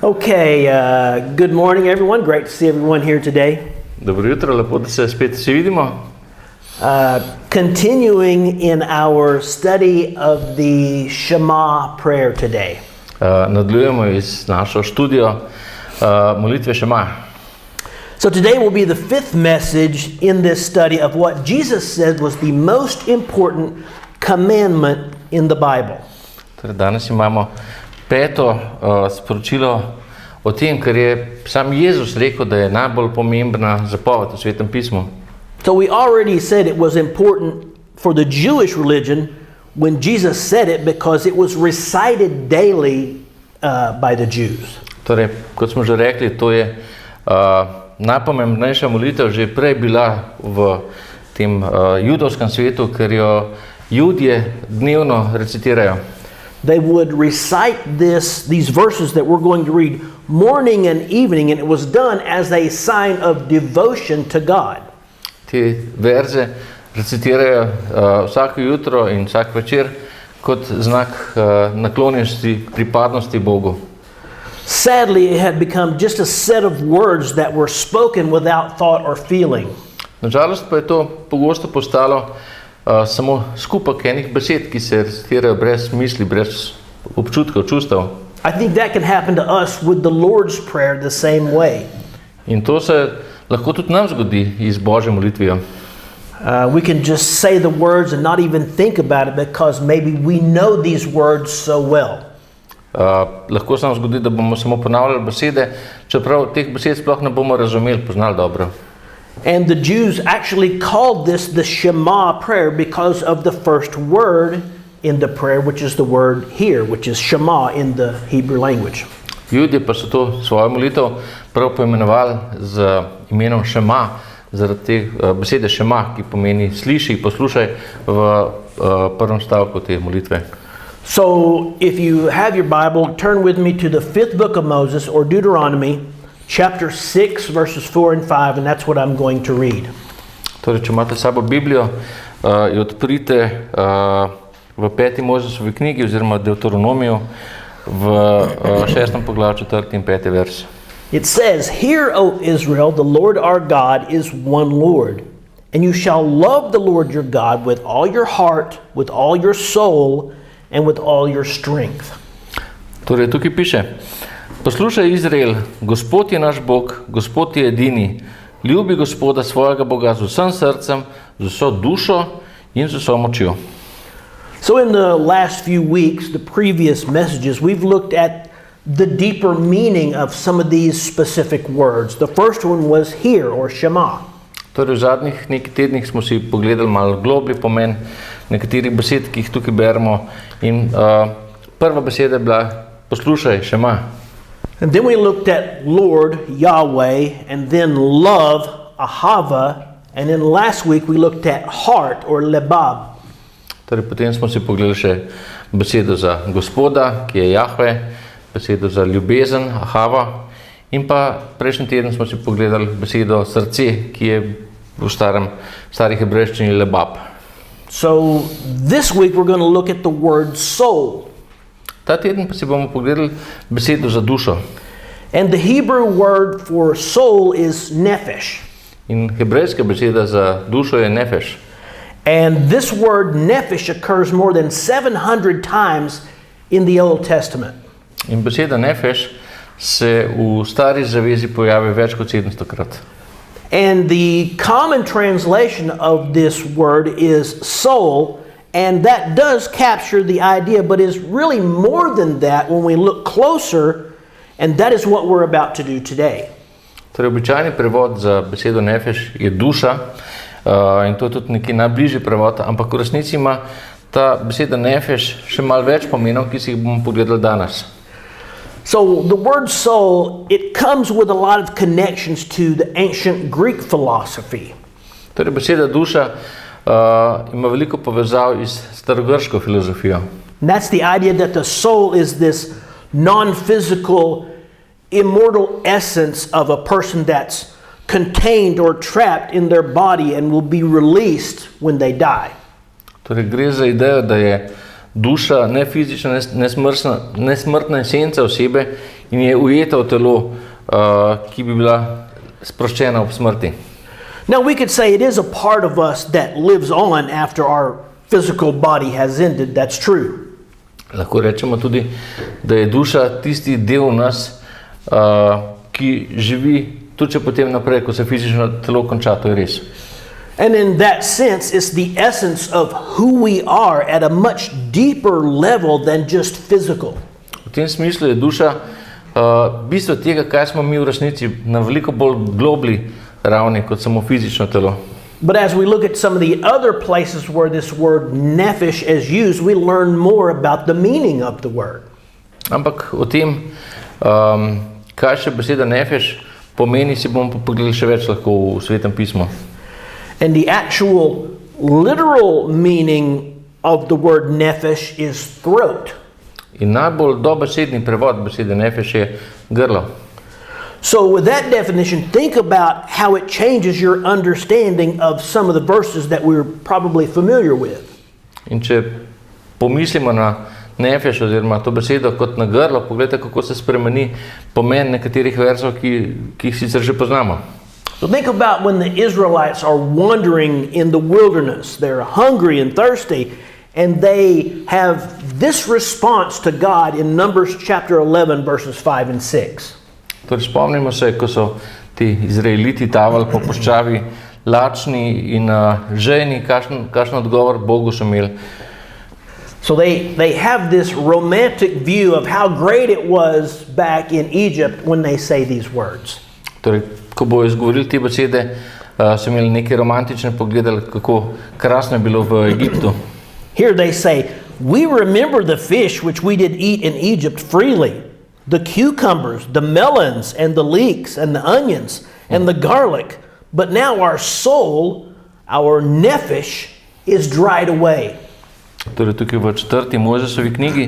Okay, good morning everyone. Great to see everyone here today. Dobro jutro, lepo, da se spet vsi vidimo. Continuing in our study of the Shema prayer today. Nadaljujemo iz našo študijo molitve Šema. So today will be the fifth message in this study of what Jesus said was the most important commandment in the Bible. Torej, danes imamo peto sporočilo o tem, kar je sam Jezus rekel, da je najbolj pomembna zapoved v svetem pismu. So we already said it was important for the Jewish religion when Jesus said it because it was recited daily by the Jews. Torej, kot smo že rekli, to je najpomembnejša molitev že prej bila v tem judovskem svetu, ker jo Judje dnevno recitirajo. They would recite these verses that we're going to read morning and evening, and it was done as a sign of devotion to God. Te verze recitirajo vsako jutro in vsak večer kot znak naklonjenosti, pripadnosti Bogu. Sadly, it had become just a set of words that were spoken without thought or feeling. Nažalost pa je to pogosto postalo samo skupek enih besed, ki se recitirajo brez misli, brez občutkov, čustev. I think that can happen to us with the Lord's Prayer the same way. In to se lahko tudi nam zgodi z Božjo molitvijo. We can just say the words and not even think about it because maybe we know these words so well. Lahko se nam zgodi, da bomo samo ponavljali besede, čeprav teh besed sploh ne bomo razumeli, poznali dobro. And the Jews actually called this the Shema prayer because of the first word in the prayer, which is the word here, which is Shema in the Hebrew language. Judje pa so to svojo molitev prav poimenovali z imenom Šema, zaradi te besede Šema, ki pomeni sliši, poslušaj v prvem stavku te molitve. So if you have your Bible, turn with me to the 5th book of Moses, or Deuteronomy, chapter 6, verses 4 and 5, and that's what I'm going to read. Torej, če imate s sabo Biblijo, jo odprite v 5. Mozesovi knjigi oziroma Deuteronomiju v 6. poglavju 4. in 5. vers. It says, "Hear, O Israel, the Lord our God is one Lord, and you shall love the Lord your God with all your heart, with all your soul, and with all your strength." Torej, tukaj piše: Poslušaj, Izrael, Gospod je naš Bog, Gospod je edini. Ljubi Gospoda svojega Boga z vsem srcem, z vso dušo in z vso močjo. So in the last few weeks, the previous messages, we've looked at the deeper meaning of some of these specific words. The first one was hear, or Shema. Torej, v zadnjih nekaj tednih smo si pogledali malo globlji pomen nekaterih besed, ki jih tukaj beremo. In prva beseda je bila poslušaj, Šema. And then we looked at Lord, Yahweh, and then love, Ahava, and then last week we looked at heart, or Lebab. Torej, potem smo si pogledali še besedo za Gospoda, ki je Jahve, besedo za ljubezen, Ahava, in pa prejšnji teden smo si pogledali besedo srce, ki je v stari hebrejščini Lebab. So this week we're going to look at the word soul. Ta teden pa si bomo pogledali besedo za dušo. And the Hebrew word for soul is nephesh. In hebrejska beseda za dušo je nefeš. And this word nephesh occurs more than 700 times in the Old Testament. In beseda nefeš se v stari zavezi pojavi več kot 700-krat. And the common translation of this word is soul, and that does capture the idea, but is really more than that when we look closer, and that is what we're about to do today. Torej, običajni prevod za besedo nefeš je duša, in to je tudi neki najbližji prevod, ampak v resnici ima ta beseda nefeš še malo več pomenov, ki si jih bomo pogledali danes. So the word soul, it comes with a lot of connections to the ancient Greek philosophy. Torej, beseda duša ima veliko povezav iz starogrško filozofijo. And that's the idea that the soul is this non-physical, immortal essence of a person that's contained or trapped in their body and will be released when they die. Torej, gre za idejo, da je duša nefizična, nesmrtna esenca osebe, in je ujeta v telo, ki bi bila sproščena ob smrti. Now we could say it is a part of us that lives on after our physical body has ended. That's true. Lahko rečemo tudi, da je duša tisti del nas, ki živi tudi če potem naprej, ko se fizično telo konča, to je res. And in that sense, it's the essence of who we are at a much deeper level than just physical. V tem smislu je duša bistvo tega, kaj smo mi v resnici, na veliko bolj globli ravni kot samo fizično telo. But as we look at some of the other places where this word nephesh is used, we learn more about the meaning of the word. Ampak o tem, kaj še beseda nefeš pomeni, si bomo pogledali še več lahko v svetem pismu. And the actual literal meaning of the word nephesh is throat. In najbolj dobesedni prevod besede nefeš je grlo. So with that definition, think about how it changes your understanding of some of the verses that we're probably familiar with. In če pomislimo na nefeš oziroma to besedo kot na grlo, pogledajte, kako se spremeni pomen nekaterih verzov, ki jih sicer že poznamo. So think about when the Israelites are wandering in the wilderness. They're hungry and thirsty, and they have this response to God in Numbers chapter 11, verses 5 and 6. Torej, spomnimo se, ko so ti Izraeliti tavali po puščavi lačni in žejni, kakšen odgovor Bogu so imeli. So they have this romantic view of how great it was back in Egypt when they say these words. Torej, ko bojo izgovorili te besede, so imeli neke romantične pogledali, kako krasno je bilo v Egiptu. Here they say, "We remember the fish which we did eat in Egypt freely, the cucumbers, the melons, and the leeks, and the onions, and the garlic. But now our soul, our nephesh, is dried away." Torej, tukaj v 4. Mojzesovi knjigi,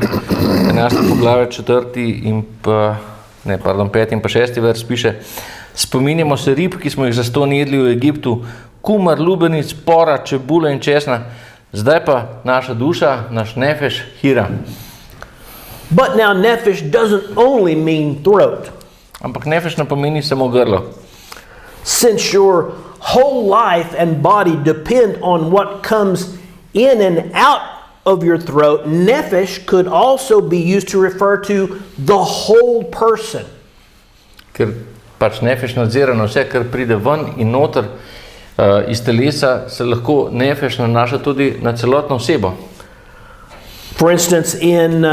11. poglavje 4. in pa, 5. in pa 6. vers piše: "Spominjamo se rib, ki smo jih zastonj jedli v Egiptu, kumar, lubenic, pora, čebule in česna. Zdaj pa naša duša, naš nefeš, hira." But now nephesh doesn't only mean throat. Ampak nefeš ne pomeni samo grlo. Since your whole life and body depend on what comes in and out of your throat, nephesh could also be used to refer to the whole person. Ker pač nefeš nadzira na vse, kar pride ven in noter iz telesa, se lahko nefeš nanaša tudi na celotno osebo. For instance, in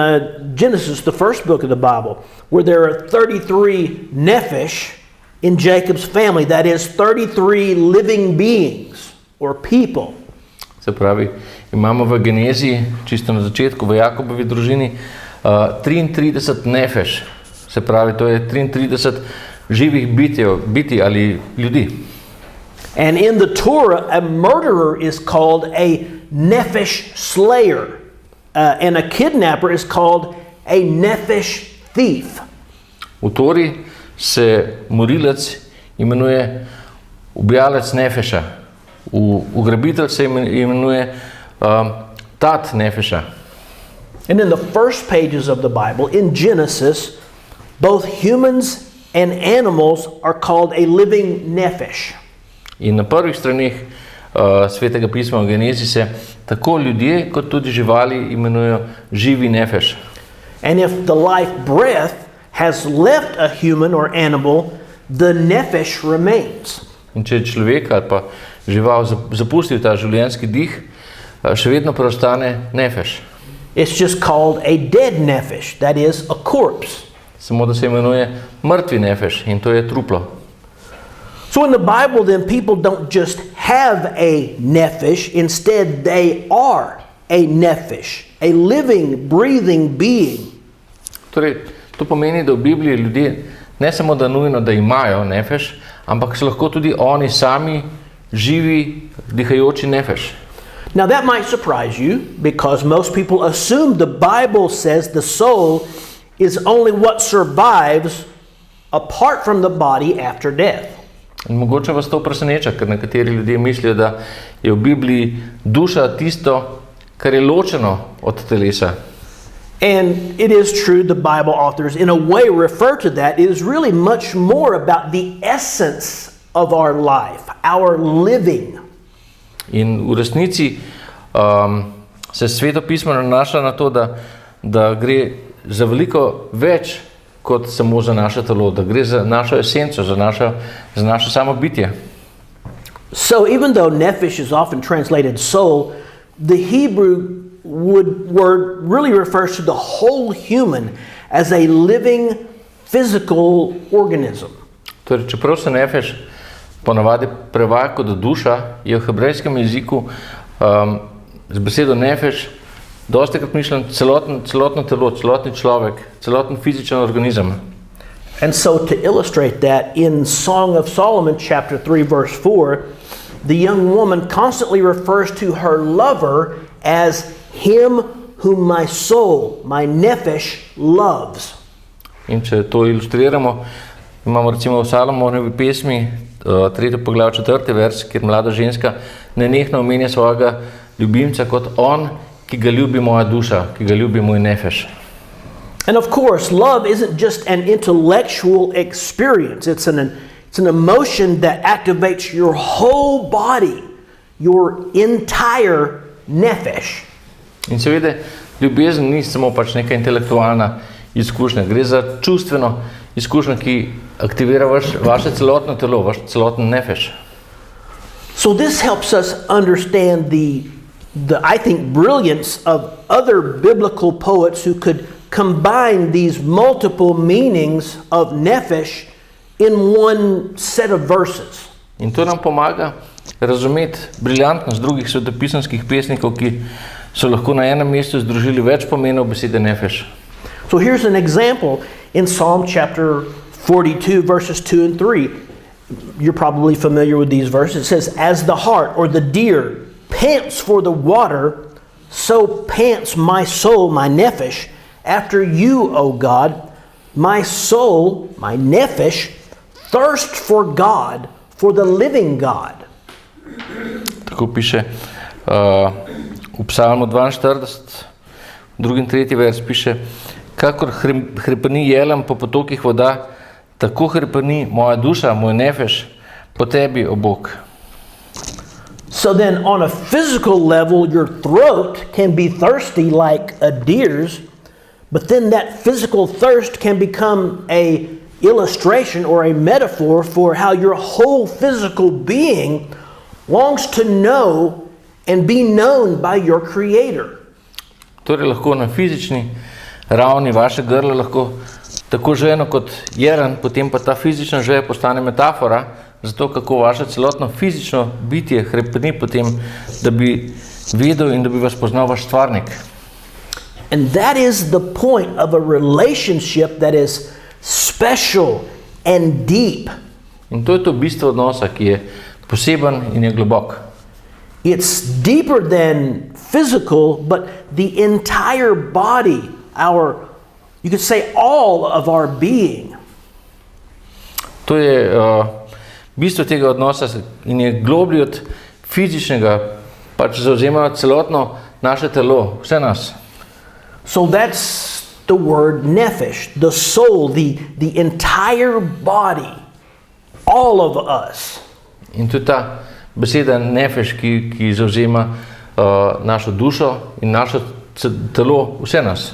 Genesis, the first book of the Bible, where there are 33 nephesh in Jacob's family, that is 33 living beings or people. Se pravi, imamo v Genezi, čisto na začetku, v Jakobovi družini, 33 nefeš. Se pravi, to je 33 živih bitij ali ljudi. And in the Torah, a murderer is called a nephesh slayer, and a kidnapper is called a nephesh thief. V Tori se morilec imenuje ubijalec nefeša, ugrabitelj se imenuje tat nefeša. And in the first pages of the Bible, in Genesis, both humans and animals are called a living nephesh. In na prvih straneh svetega pisma v Genezi se tako ljudje kot tudi živali imenujejo živi nefeš. And if the life breath has left a human or animal, the nephesh remains. In če je človek ali pa žival zapustil ta življenjski dih, še vedno preostane nefeš. It's just called a dead nephesh, that is, a corpse. Samo da se imenuje mrtvi nefeš in to je truplo. So in the Bible, then, people don't just have a nephesh, instead they are a nephesh, a living, breathing being. Torej, to pomeni, da v Bibliji ljudje ne samo da nujno, da imajo nefeš, ampak so lahko tudi oni sami živi, dihajoči nefeš. Now that might surprise you, because most people assume the Bible says the soul is only what survives apart from the body after death. In mogoče vas to preseneča, ker nekateri ljudje mislijo, da je v Bibliji duša tisto, kar je ločeno od telesa. And it is true, the Bible authors in a way refer to that. It is really much more about the essence of our life, our living. In v resnici se sveto pismo nanaša na to, da gre za veliko več kot samo za naše telo, da gre za našo esenco, za naše samo bitje. So even though nephesh is often translated soul, the Hebrew word really refers to the whole human as a living physical organism. Torej, čeprav se nefeš ponavadi prevaja kot duša, je v hebrejskem jeziku z besedo nefeš dostikrat mišljen celotno telo, celotni človek, celoten fizičen organizem. And so to illustrate that, in Song of Solomon chapter 3 verse 4, the young woman constantly refers to her lover as him whom my soul, my nephesh, loves. In če to ilustriramo, imamo recimo v Salomonovi pesmi, 3. poglavje 4. vers, kjer mlada ženska nenehno omenja svojega ljubimca kot on, ki ga ljubi moja duša, ki ga ljubi moj nefeš. And of course, love isn't just an intellectual experience. It's an emotion that activates your whole body, your entire nephesh. In seveda, ljubezen ni samo pač neka intelektualna izkušnja, gre za čustveno izkušnjo, ki aktivira vaše celotno telo, vaš celoten nefeš. So this helps us understand the I think brilliance of other biblical poets who could combine these multiple meanings of nephesh in one set of verses. In to nam pomaga razumeti briljantnost drugih svetopisemskih pesnikov, ki so lahko na enem mestu združili več pomenov besede nefeš. So here's an example in Psalm chapter 42 verses 2 and 3. You're probably familiar with these verses. It says, as the hart or the deer pants for the water, so pants my soul, my nephesh, after you, O God. My soul, my nephesh, thirst for God, for the living God. Tako piše v Psalmu 42, drugi in tretji vers piše, kakor hrepeni jelem po potokih voda, tako hrepeni moja duša, moj nefeš, po tebi, o Bog. So then on a physical level, your throat can be thirsty like a deer's, but then that physical thirst can become a illustration or a metaphor for how your whole physical being longs to know and be known by your Creator. Torej lahko na fizični ravni vaše grlo lahko tako žejno kot jelen, potem pa ta fizična žeja postane metafora za to, kako vaše celotno fizično bitje hrepeni potem, da bi vedel in da bi vas poznal vaš stvarnik. And that is the point of a relationship that is special and deep. In to je to bistvo odnosa, ki je poseben in je globok. It's deeper than physical, but the entire body, you could say all of our being. To je bistvo tega odnosa in je globlji od fizičnega, pač zauzema celotno naše telo, vse nas. So that's the word nephesh, the soul, the entire body, all of us. In to je ta beseda nefeš, ki zauzema našo dušo in naše telo, vse nas.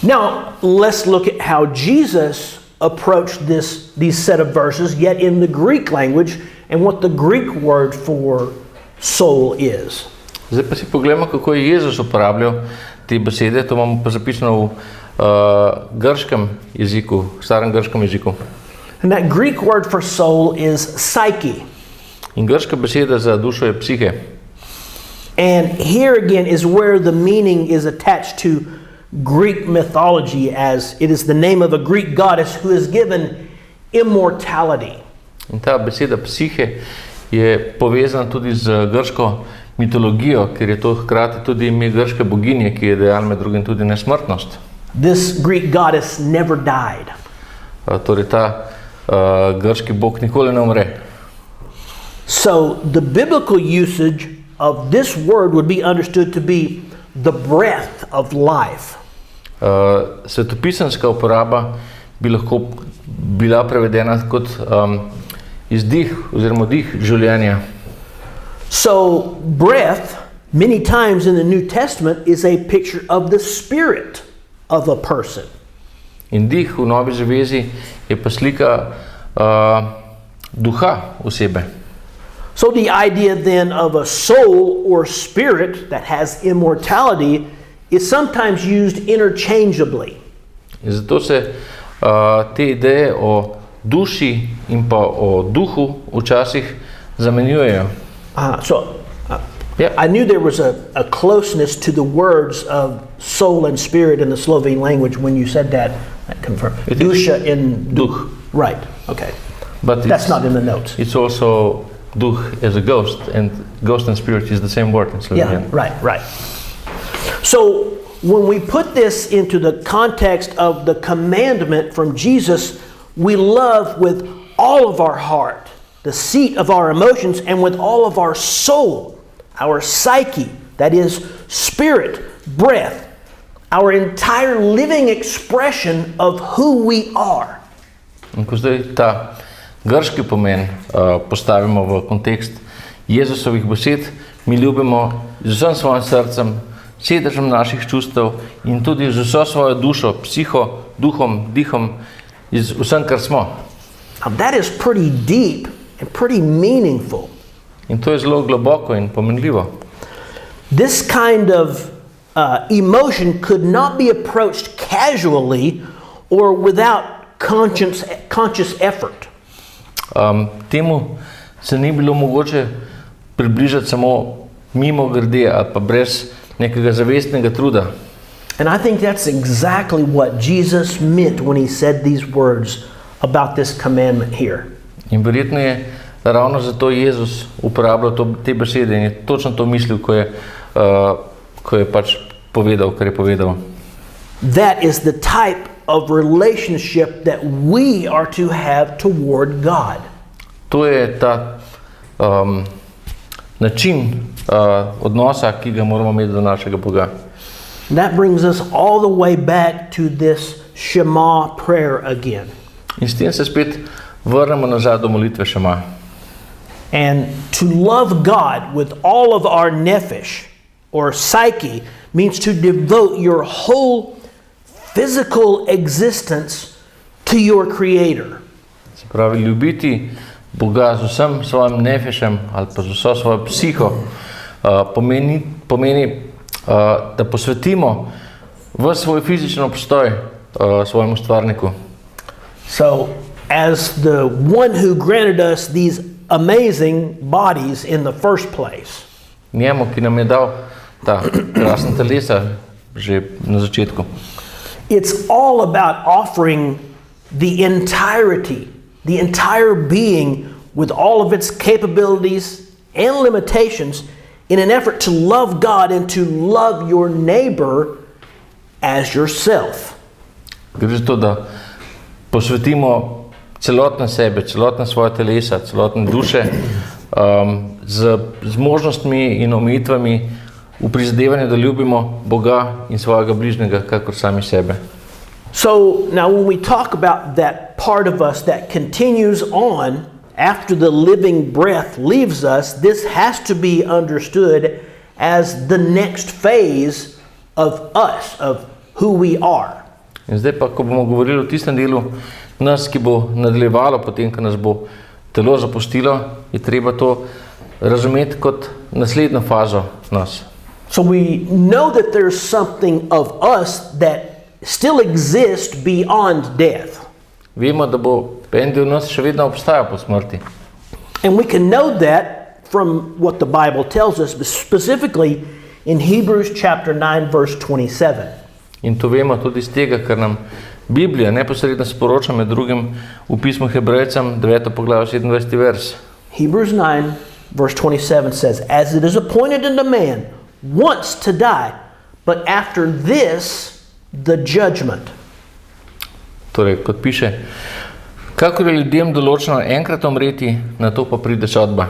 Now, let's look at how Jesus approached these set of verses, yet in the Greek language, and what the Greek word for soul is. Zdaj pa si pogledamo, kako je Jezus uporabljal te besede. To imamo pa zapisano v grškem jeziku, starem grškem jeziku. And that Greek word for soul is psyche. In grška beseda za dušo je psihe. And here again is where the meaning is attached to Greek mythology, as it is the name of a Greek goddess who is given immortality. In ta beseda psihe je povezana tudi z grško mitologijo, ker je to hkrati tudi ime grške boginje, ki je dejala med drugim tudi nesmrtnost. This Greek goddess never died. Torej ta grški bog nikoli ne umre. So the biblical usage of this word would be understood to be the breath of life. svetopisemska uporaba bi lahko bila prevedena kot izdih oziroma dih življenja. So breath, many times in the New Testament, is a picture of the spirit of a person. In dih v Novi zavezi je pa slika duha osebe. So the idea then of a soul or spirit that has immortality is sometimes used interchangeably. In zato se te ideje o duši in pa o duhu včasih zamenjujejo. I knew there was a closeness to the words of soul and spirit in the Slovene language when you said that. I confirm. Duša in duh. Right. Okay. But that's not in the notes. It's also duh as a ghost, and ghost and spirit is the same word in Slovenian. Yeah, right. So when we put this into the context of the commandment from Jesus, we love with all of our heart, the seat of our emotions, and with all of our soul, our psyche, that is spirit, breath, our entire living expression of who we are. In ko zdaj ta grški pomen postavimo v kontekst Jezusovih besed, mi ljubimo z vsem svojim srcem, sedežem naših čustev in tudi z vso svojo dušo, psiho, duhom, dihom, z vsem, kar smo. Now that is pretty deep and pretty meaningful. In to je zelo globoko in pomenljivo. This kind of emotion could not be approached casually or without conscious effort. Temu se ni bilo mogoče približati samo mimo grede ali pa brez nekega zavestnega truda. And I think that's exactly what Jesus meant when he said these words about this commandment here. In verjetno je ravno zato Jezus uporabljal te besede in je točno to mislil, ko je pač povedal, kar je povedal. That is the type of relationship that we are to have toward God. To je ta način odnosa, ki ga moramo imeti do našega Boga. And that brings us all the way back to this Shema prayer again. In s tem se spet vrnemo nazaj do molitve Šema. And to love God with all of our nephesh or psyche means to devote your whole physical existence to your Creator. Se pravi, ljubiti Boga z vsem svojim nefešem ali pa z vso svojo psiho pomeni, da posvetimo v svoj fizični obstoj svojemu stvarniku. So, as the one who granted us these amazing bodies in the first place, Njemu, ki nam je dal ta krasna telesa že na začetku. It's all about offering the entirety, the entire being with all of its capabilities and limitations in an effort to love God and to love your neighbor as yourself. Gre za to, da posvetimo celotne sebe, celotne svoje telesa, celotne duše z možnostmi in omejitvami v prizadevanju, da ljubimo Boga in svojega bližnjega kakor sami sebe. So now when we talk about that part of us that continues on after the living breath leaves us, this has to be understood as the next phase of us, of who we are. In zdaj pa, ko bomo govorili o tistem delu nas, ki bo nadaljevalo potem, ko nas bo telo zapustilo, je treba to razumeti kot naslednjo fazo nas. So we know that there's something of us that still exists beyond death. Vemo, da bo en del nas še vedno obstajal po smrti. And we can know that from what the Bible tells us, specifically in Hebrews chapter 9 verse 27. In to vemo tudi iz tega, ker nam Biblija neposredno sporoča med drugim v pismu Hebrejcem 9. poglavje 27. vers. Hebrews 9 verse 27 says, "As it is appointed unto man once to die, but after this the judgment." Torej, kot piše, kakor je ljudem določeno enkrat umreti, na to pa pride sodba.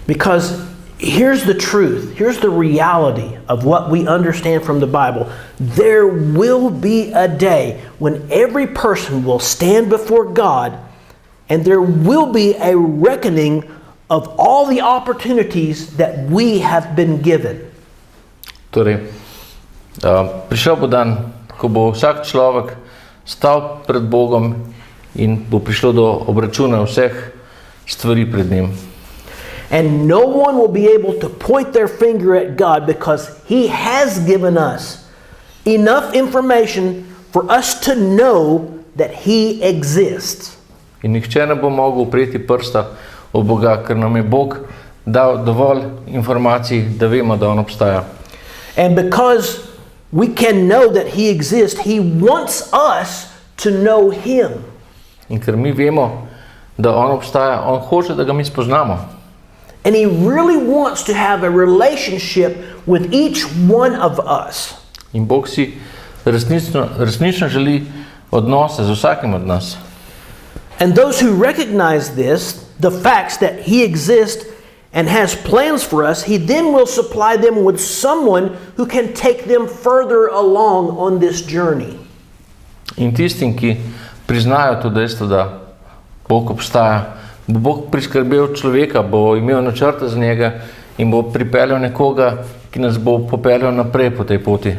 Because Here's the truth. Here's the reality of what we understand from the Bible. There will be a day when every person will stand before God, and there will be a reckoning of all the opportunities that we have been given. Torej, prišel bo dan, ko bo vsak človek stal pred Bogom in bo prišlo do obračuna vseh stvari pred njim. And no one will be able to point their finger at God because He has given us enough information for us to know that He exists. In nihče ne bo mogel upreti prsta v Boga, ker nam je Bog dal dovolj informacij, da vemo, da on obstaja. And because we can know that He exists, He wants us to know Him. In ker mi vemo, da on obstaja, on hoče, da ga mi spoznamo. And He really wants to have a relationship with each one of us. In Bog si resnično želi odnose z vsakim od nas. And those who recognize this, the facts that He exists and has plans for us, He then will supply them with someone who can take them further along on this journey. In tistim, ki priznajo to dejstvo, da Bog obstaja, bo Bog priskrbel človeka, bo imel načrte za njega in bo pripeljal nekoga, ki nas bo popeljal naprej po tej poti.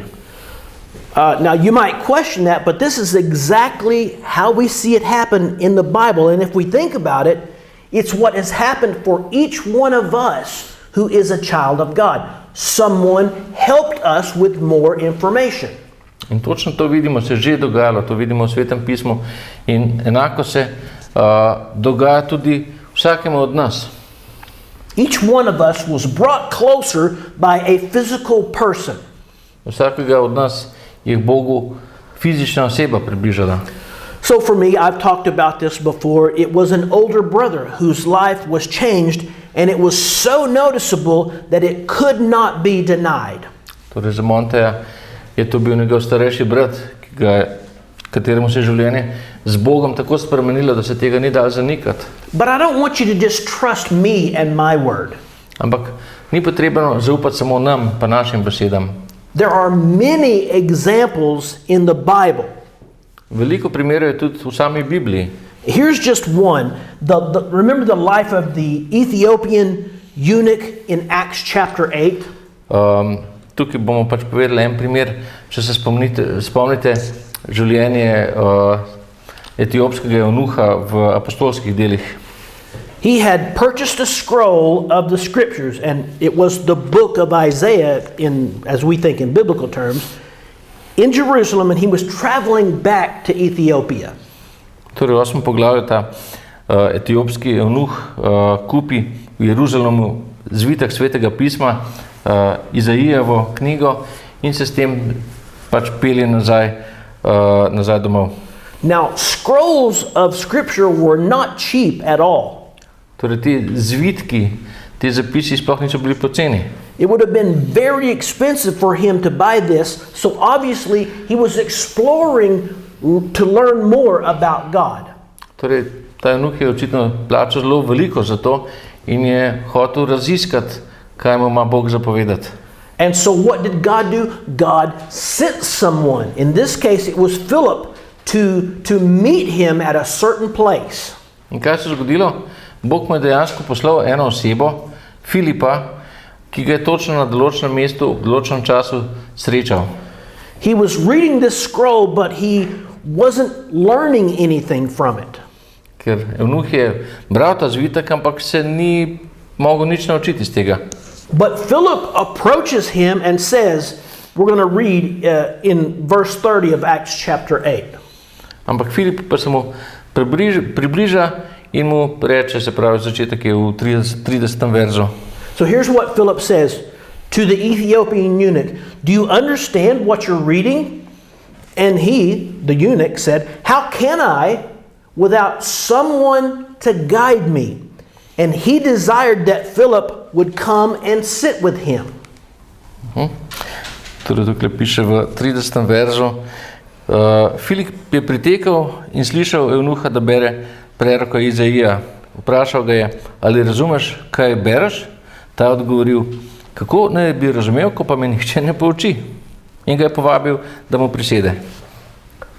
Now you might question that, but this is exactly how we see it happen in the Bible. And if we think about it, it's what has happened for each one of us who is a child of God. Someone helped us with more information. In točno to vidimo, se že dogajalo, to vidimo v svetem pismu in enako se dogaja tudi vsakemu od nas. Each one of us was brought closer by a physical person. Vsakega od nas je Bogu fizična oseba približala. So for me, I've talked about this before, it was an older brother whose life was changed, and it was so noticeable that it could not be denied. Torej za Monteja je to bil njegov starejši brat, kateremu se je življenje z Bogom tako spremenilo, da se tega ni dalo zanikati. But I don't want you to just trust me and my word. Ampak ni potrebno zaupati samo nam pa našim besedam. There are many examples in the Bible. Veliko primerov je tudi v sami Bibliji. Here's just one. Remember the life of the Ethiopian eunuch in Acts chapter 8? Tukaj bomo pač povedali en primer, če se spomnite življenje etiopskega eunuha v apostolskih delih. He had purchased a scroll of the scriptures, and it was the book of Isaiah, as we think in biblical terms, in Jerusalem, and he was traveling back to Ethiopia. Torej, 8. poglavje, ta etiopski eunuh kupi v Jeruzalemu zvitek svetega pisma, Izaijevo knjigo in se s tem pač pelje nazaj domov. Now, scrolls of scripture were not cheap at all. Torej, ti zvitki, ti zapisi sploh niso bili poceni. It would have been very expensive for him to buy this, so obviously he was exploring to learn more about God. Torej, ta eunuh je očitno plačal zelo veliko za to in je hotel raziskati, kaj mu ima Bog zapovedati. And so what did God do? God sent someone. In this case, it was Philip to meet him at a certain place. In kaj se je zgodilo? Bog mu je dejansko poslal eno osebo, Filipa, ki ga je točno na določenem mestu, v določenem času srečal. He was reading this scroll, but he wasn't learning anything from it. Ker eunuh je bral ta zvitek, ampak se ni mogel nič naučiti iz tega. But Philip approaches him and says, we're going to read in verse 30 of Acts chapter 8. Ampak Filip pa se mu približa in mu reče, se pravi, začetek je v 30. verzu. So here's what Philip says to the Ethiopian eunuch. Do you understand what you're reading? And he, the eunuch, said, how can I without someone to guide me? And he desired that Philip would come and sit with him. Torej, tukaj piše v 30. verzu. Filip je pritekel in slišal eunuha, da bere preroka Izaija. Vprašal ga je, ali razumeš, kaj bereš? ta je odgovoril, kako naj bi razumel, ko pa me nihče ne pouči. In ga je povabil, da mu prisede.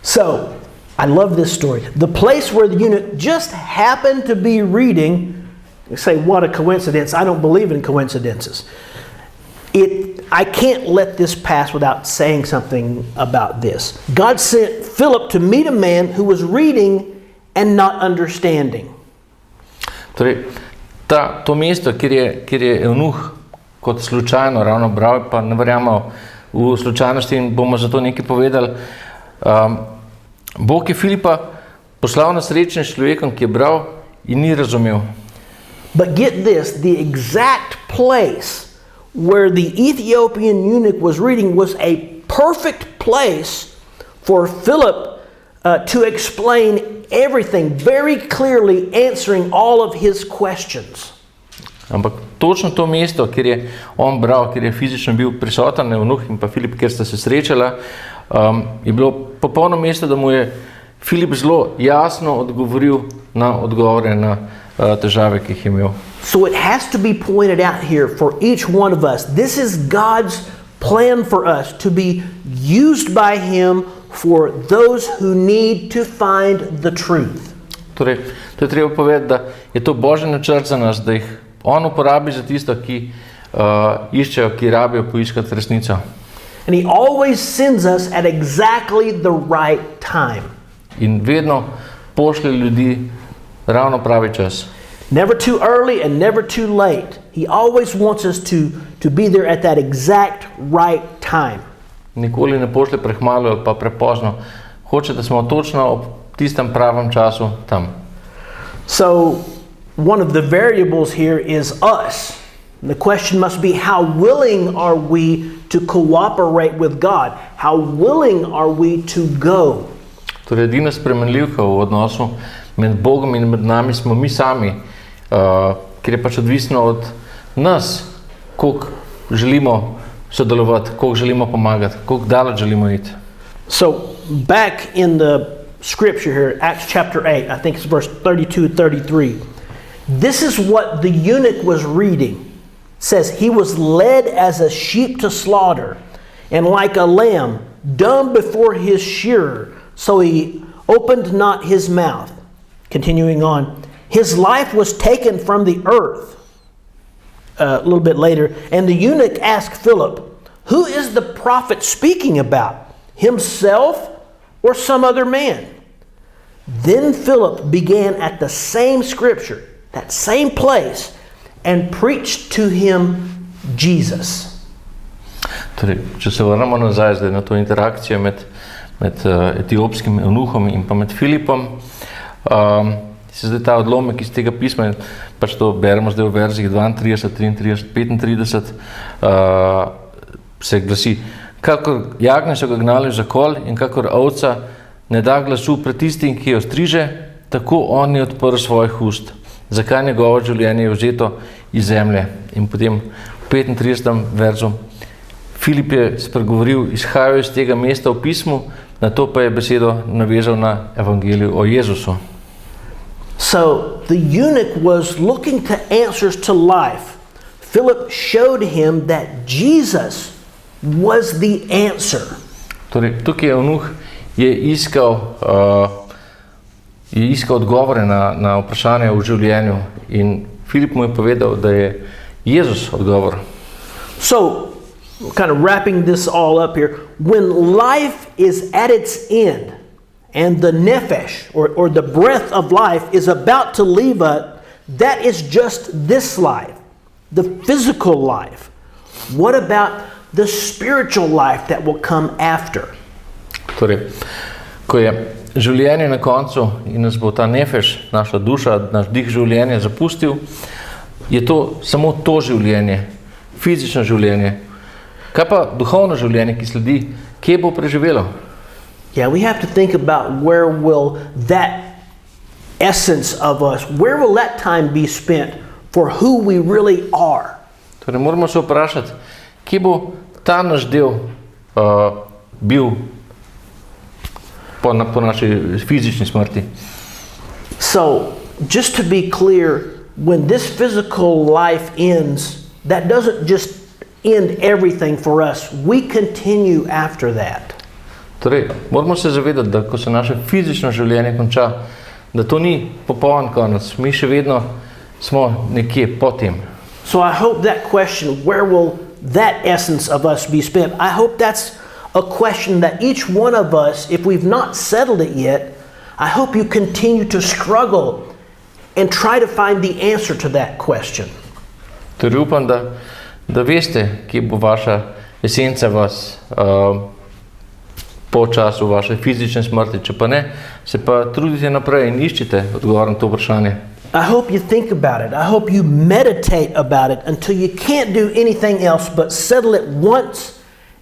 So, I love this story. The place where the eunuch just happened to be reading, you say, what a coincidence. I don't believe in coincidences. I can't let this pass without saying something about this. God sent Philip to meet a man who was reading and not understanding. Torej, to mesto, kjer je eunuh kot slučajno ravno bral, pa ne verjamemo v slučajnosti in bomo zato nekaj povedali. Bog je Filipa poslal na srečanje s človekom, ki je bral in ni razumel. But get this, the exact place where the Ethiopian eunuch was reading was a perfect place for Philip to explain everything very clearly, answering all of his questions. Ampak točno to mesto, kjer je on bral, kjer je fizično bil prisoten, eunuh in pa Filip, kjer sta se srečala, je bilo popolno mesto, da mu je Filip zelo jasno odgovoril na odgovore na težave, ki jih je imel. So it has to be pointed out here for each one of us. This is God's plan for us to be used by Him for those who need to find the truth. Torej, to je treba povedati, da je to Božji načrt za nas, da jih on uporabi za tisto, ki iščejo, ki rabijo poiskati resnico. And He always sends us at exactly the right time. In vedno pošlje ljudi ravno pravi čas. Never too early and never too late. He always wants us to be there at that exact right time. Nikoli ne pošlje prehmalo ali pa prepozno. Hoče, da smo točno ob tistem pravem času tam. So, one of the variables here is us. And the question must be, how willing are we to cooperate with God? How willing are we to go? Torej, edina spremenljivka v odnosu med Bogom in med nami smo mi sami, ker je pač odvisno od nas, koliko želimo sodelovati, koliko želimo pomagati, koliko daleč želimo iti. So, back in the scripture here, Acts chapter 8, I think it's verse 32 and 33. This is what the eunuch was reading. It says, he was led as a sheep to slaughter, and like a lamb, dumb before his shearer, so he opened not his mouth. Continuing on, his life was taken from the earth. A little bit later, and the eunuch asked Philip, who is the prophet speaking about? Himself or some other man? Then Philip began at the same scripture, that same place, and preached to him Jesus. Torej, če se vrnemo nazaj zdaj na to interakcijo med etiopskim eunuhom in pa med Filipom, se zdaj ta odlomek iz tega pisma, pač to beremo zdaj v verzih 32, 33, 35, se glasi, kakor jagnje so ga gnali v zakol in kakor ovca ne da glasu pred tistim, ki jo striže, tako on je odprl svojih ust. Zakaj njegovo življenje je vzeto iz zemlje? In potem v 35. verzu Filip je spregovoril, izhajal iz tega mesta v pismu, na to pa je besedo navezal na evangeliju o Jezusu. So the eunuch was looking to answers to life. Philip showed him that Jesus was the answer. Torej, tukaj eunuh je iskal odgovore na vprašanja v življenju in Filip mu je povedal, da je Jezus odgovor. So, kind of wrapping this all up here, when life is at its end and the nephesh, or the breath of life, is about to leave us, that is just this life, the physical life. What about the spiritual life that will come after? Torej, ko je življenje na koncu in nas bo ta nefeš, naša duša, naš dih življenja zapustil, je to samo to življenje, fizično življenje. Kaj pa duhovno življenje, ki sledi, kje bo preživelo? Yeah, we have to think about where will that essence of us, where will that time be spent for who we really are? Torej, moramo se vprašati, kje bo ta naš del bil po naši fizični smrti. So, just to be clear, when this physical life ends, that doesn't just end everything for us. We continue after that. Torej, moramo se zavedati, da ko se naše fizično življenje konča, da to ni popoln konec, mi še vedno smo nekje po tem. So I hope that question, where will that essence of us be spent? I hope that's a question that each one of us, if we've not settled it yet, I hope you continue to struggle and try to find the answer to that question. Torej upam, da veste, kje bo vaša esenca vas po času vaše fizične smrti. Če pa ne, se pa trudite naprej in iščite odgovor na to vprašanje. I hope you think about it. I hope you meditate about it until you can't do anything else but settle it once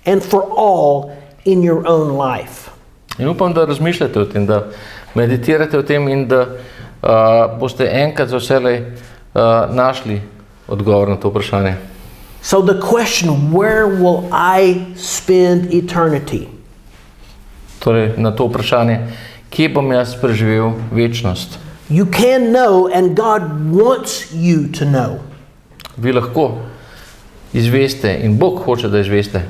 and for all in your own life. In upam, da razmišljate o tem, da meditirate o tem in da boste enkrat za vselej našli odgovor na to vprašanje. So the question, where will I spend eternity? Torej, na to vprašanje, kje bom jaz preživel večnost? You can know, and God wants you to know. Vi lahko izveste in Bog hoče, da izveste.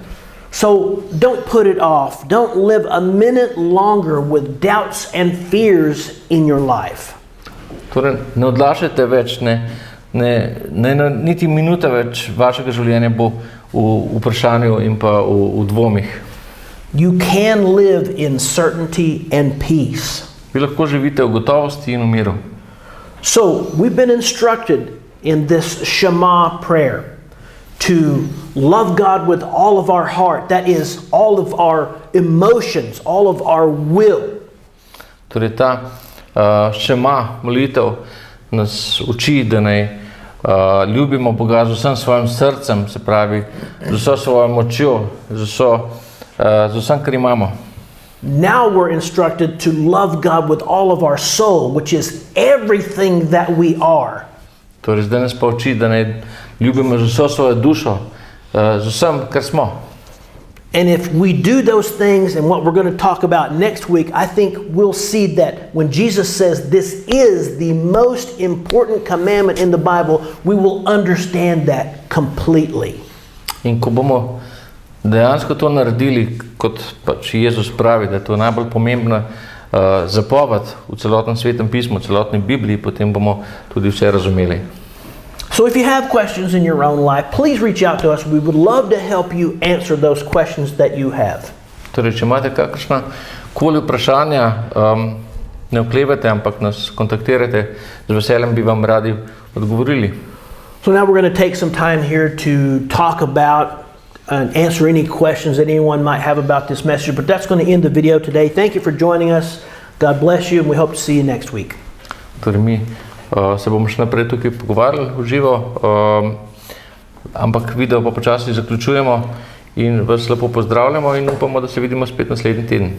So don't put it off. Don't live a minute longer with doubts and fears in your life. Torej, ne odlašajte več, niti minuta več vašega življenja bo v vprašanju in pa v dvomih. You can live in certainty and peace. Vi lahko živite v gotovosti in v miru. So we've been instructed in this Shema prayer to love God with all of our heart. That is, all of our emotions, all of our will. Torej ta Shema molitev nas uči, da naj ljubimo Boga z vsem svojim srcem, se pravi, z vso svojo močjo, z vsem, kar imamo. Now we're instructed to love God with all of our soul, which is everything that we are. Torej, zdaj nas pa uči, da naj ljubimo z vso svojo dušo, z vsem, kar smo. And if we do those things and what we're going to talk about next week, I think we'll see that when Jesus says this is the most important commandment in the Bible, we will understand that completely. In ko bomo dejansko to naredili, kot pač Jezus pravi, da je to najbolj pomembna zapoved v celotnem svetem pismu, v celotni Bibliji, potem bomo tudi vse razumeli. So if you have questions in your own life, please reach out to us. We would love to help you answer those questions that you have. Torej, če imate kakršna koli vprašanja, ne oklevajte, ampak nas kontaktirajte, z veseljem bi vam radi odgovorili. So now we're going to take some time here to talk about and answer any questions that anyone might have about this message, but that's going to end the video today. Thank you for joining us. God bless you, and we hope to see you next week. Torej, mi se bomo še naprej tukaj pogovarjali v živo, ampak video pa počasi zaključujemo in vas lepo pozdravljamo in upamo, da se vidimo spet naslednji teden.